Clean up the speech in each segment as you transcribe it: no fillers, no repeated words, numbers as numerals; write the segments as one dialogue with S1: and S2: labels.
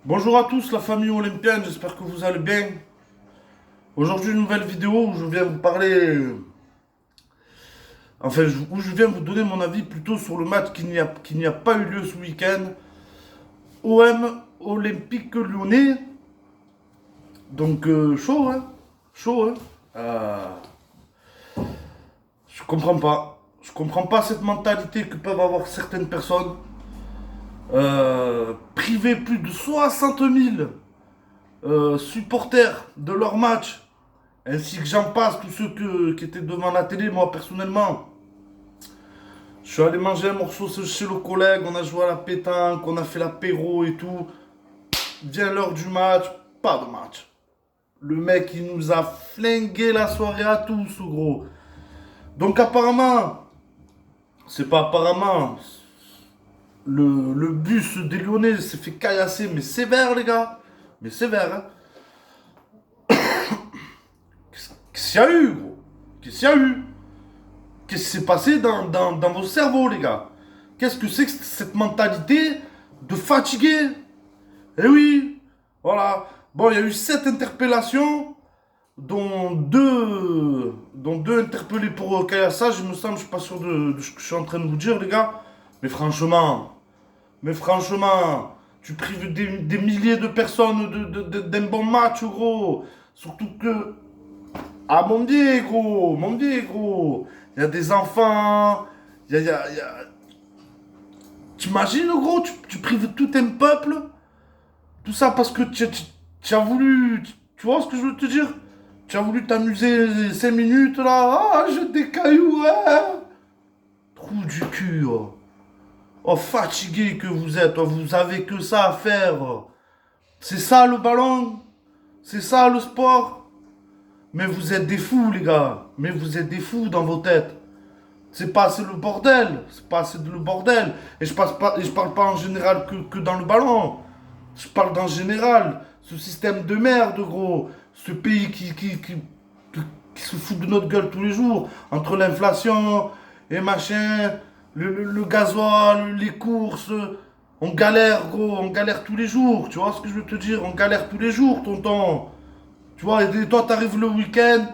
S1: Bonjour à tous, la famille olympienne, j'espère que vous allez bien. Aujourd'hui, une nouvelle vidéo où je viens vous parler, où je viens vous donner mon avis plutôt sur le match qui n'y a pas eu lieu ce week-end. OM Olympique Lyonnais. Donc, chaud, hein? Chaud, hein? Je comprends pas. Je comprends pas cette mentalité que peuvent avoir certaines personnes. Priver plus de 60 000 supporters de leur match, ainsi que j'en passe, tous ceux qui étaient devant la télé. Moi personnellement, je suis allé manger un morceau chez le collègue, on a joué à la pétanque, on a fait l'apéro et tout. Vient l'heure du match, pas de match. Le mec, il nous a flingué la soirée à tous, gros. Donc apparemment, c'est pas apparemment, le bus des Lyonnais s'est fait caillasser, mais sévère, les gars. Mais sévère, hein. Qu'est-ce qu'il y a eu, gros? Qu'est-ce qu'il y a eu? Qu'est-ce qui s'est passé dans vos cerveaux, les gars? Qu'est-ce que c'est que cette mentalité de fatigué? Eh oui, voilà. Bon, il y a eu 7 interpellations, dont deux interpellés pour caillassage, il me semble. Je suis pas sûr de ce que je suis en train de vous dire, les gars. Mais franchement, mais franchement, tu prives des milliers de personnes d'un bon match, gros. Surtout que ah, mon Dieu, gros. Il y a des enfants. T'imagines, gros, tu prives tout un peuple. Tout ça parce que tu as voulu. Tu vois ce que je veux te dire? Tu as voulu t'amuser 5 minutes, là. Ah, jette des cailloux, hein. Trou du cul, oh. Oh, fatigué que vous êtes. Oh, vous avez que ça à faire. C'est ça le ballon. C'est ça le sport. Mais vous êtes des fous, les gars. Mais vous êtes des fous dans vos têtes. C'est pas assez le bordel. C'est pas assez le bordel. Et je parle pas en général que dans le ballon. Je parle d'en général. Ce système de merde, gros. Ce pays qui se fout de notre gueule tous les jours. Entre l'inflation et machin, le gasoil, les courses. On galère, gros. On galère tous les jours. Tu vois ce que je veux te dire? On galère tous les jours, tonton. Tu vois, et toi, t'arrives le week-end,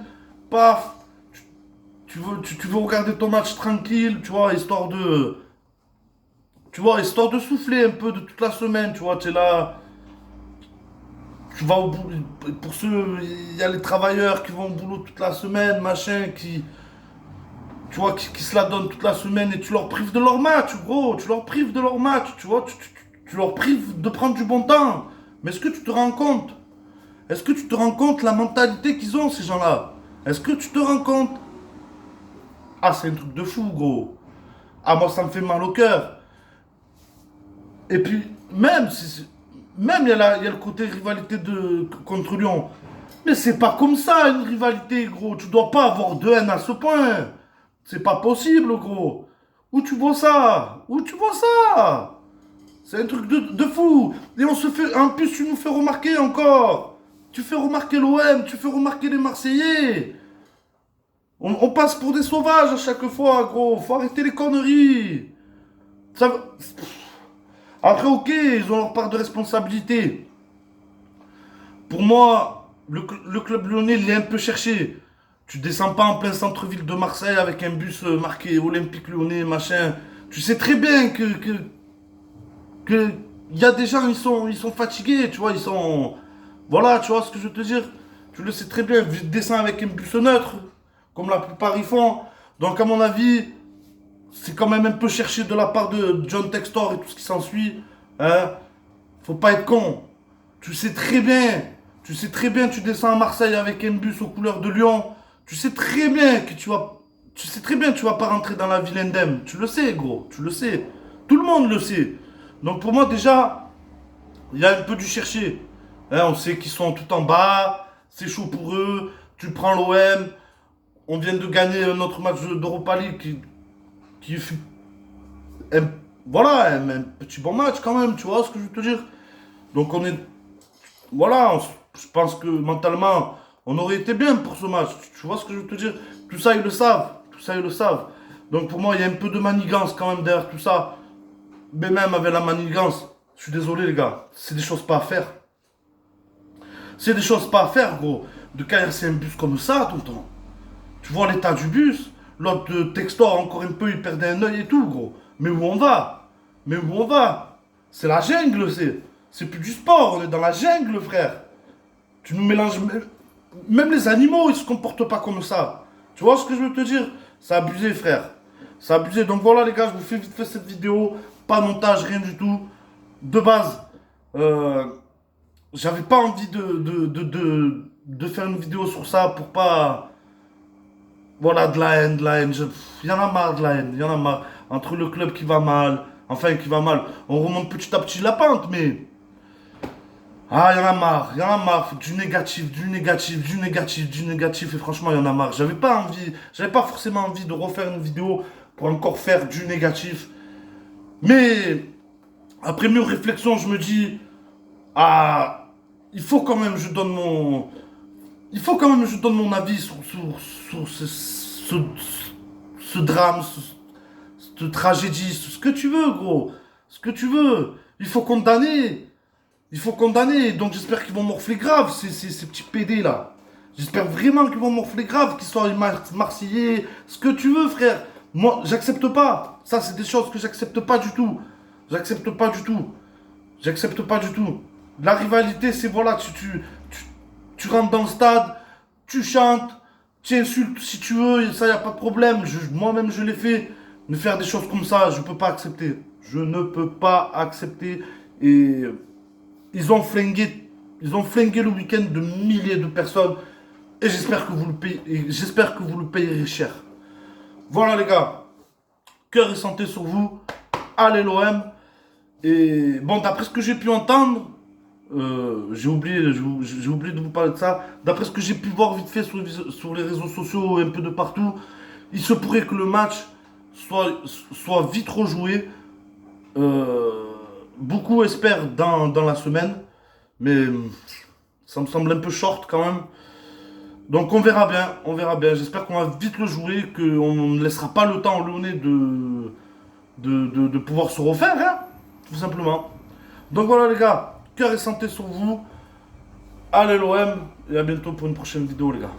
S1: paf, tu veux regarder ton match tranquille, tu vois, histoire de souffler un peu de toute la semaine, tu vois, tu es là, tu vas au boulot, pour ceux, il y a les travailleurs qui vont au boulot toute la semaine, machin, tu vois, qui se la donnent toute la semaine et tu leur prives de leur match, gros, tu leur prives de leur match, tu vois, tu leur prives de prendre du bon temps. Mais est-ce que tu te rends compte? Est-ce que tu te rends compte la mentalité qu'ils ont, ces gens-là? Est-ce que tu te rends compte? Ah, c'est un truc de fou, gros. Ah, moi, ça me fait mal au cœur. Et puis, même il y a le côté rivalité contre Lyon. Mais c'est pas comme ça, une rivalité, gros. Tu dois pas avoir de haine à ce point. C'est pas possible, gros. Où tu vois ça? Où tu vois ça? C'est un truc de fou. Et on se fait. En plus, tu nous fais remarquer encore. Tu fais remarquer l'OM, tu fais remarquer les Marseillais. On passe pour des sauvages à chaque fois, gros. Faut arrêter les conneries. Ça... Après, ok, ils ont leur part de responsabilité. Pour moi, le club lyonnais, il est un peu cherché. Tu descends pas en plein centre-ville de Marseille avec un bus marqué Olympique Lyonnais, machin. Tu sais très bien que il y a des gens, ils sont fatigués, tu vois, ils sont... Voilà, tu vois ce que je veux te dire. Tu le sais très bien, descends avec un bus neutre, comme la plupart ils font. Donc à mon avis, c'est quand même un peu cherché de la part de John Textor et tout ce qui s'ensuit. Hein. Faut pas être con. Tu sais très bien, tu descends à Marseille avec un bus aux couleurs de Lyon. Tu sais très bien que tu vas pas rentrer dans la ville indemne. Tu le sais, gros, tu le sais. Tout le monde le sait. Donc pour moi déjà, il y a un peu du chercher. Hein, on sait qu'ils sont tout en bas, c'est chaud pour eux. Tu prends l'OM, on vient de gagner notre match d'Europa League qui fut un, voilà, un petit bon match quand même, tu vois ce que je veux te dire. Donc on est, voilà, je pense que mentalement, on aurait été bien pour ce match. Tu vois ce que je veux te dire? Tout ça, ils le savent. Tout ça, ils le savent. Donc pour moi, il y a un peu de manigance quand même derrière tout ça. Mais même avec la manigance, Je suis désolé, les gars. C'est des choses pas à faire. C'est des choses pas à faire, gros. De caillasser un bus comme ça, tonton. Tu vois l'état du bus. L'autre texto, encore un peu, il perdait un œil et tout, gros. Mais où on va? Mais où on va? C'est la jungle, c'est plus du sport. On est dans la jungle, frère. Tu nous mélanges. Même les animaux, ils se comportent pas comme ça. Tu vois ce que je veux te dire? C'est abusé, frère. C'est abusé. Donc voilà, les gars, je vous fais vite fait cette vidéo. Pas de montage, rien du tout. De base, j'avais pas envie de faire une vidéo sur ça pour pas. Voilà, de la haine, de la haine. Il y en a marre de la haine, il y en a marre. Entre le club qui va mal, enfin qui va mal, on remonte petit à petit la pente, mais. Ah, il y en a marre, il y en a marre. Du négatif, du négatif, du négatif, du négatif, et franchement, il y en a marre. J'avais pas forcément envie de refaire une vidéo pour encore faire du négatif. Mais, après mûre réflexion, je me dis, ah, il faut quand même que je donne mon. Il faut quand même que je donne mon avis sur ce drame, cette tragédie, ce que tu veux, gros. Ce que tu veux. Il faut condamner. Il faut condamner. Donc j'espère qu'ils vont morfler grave, ces petits PD là. J'espère vraiment qu'ils vont morfler grave, qu'ils soient marseillais. Ce que tu veux, frère. Moi, j'accepte pas. Ça, c'est des choses que j'accepte pas du tout. J'accepte pas du tout. J'accepte pas du tout. La rivalité, c'est voilà, tu rentres dans le stade, tu chantes, tu insultes si tu veux, ça y a pas de problème. Moi-même, je l'ai fait. Mais faire des choses comme ça, je peux pas accepter. Je ne peux pas accepter. Et ils ont flingué le week-end de milliers de personnes. Et j'espère que vous le payez, et j'espère que vous le payerez cher. Voilà les gars, cœur et santé sur vous. Allez l'OM. Et bon, d'après ce que j'ai pu entendre, j'ai oublié de vous parler de ça. D'après ce que j'ai pu voir vite fait sur les réseaux sociaux, un peu de partout, il se pourrait que le match soit vite rejoué. Beaucoup espèrent dans la semaine, mais ça me semble un peu short quand même. Donc on verra bien, on verra bien. J'espère qu'on va vite le jouer, qu'on ne laissera pas le temps au Lyonnais de pouvoir se refaire, hein, tout simplement. Donc voilà les gars, cœur et santé sur vous. Allez l'OM, et à bientôt pour une prochaine vidéo les gars.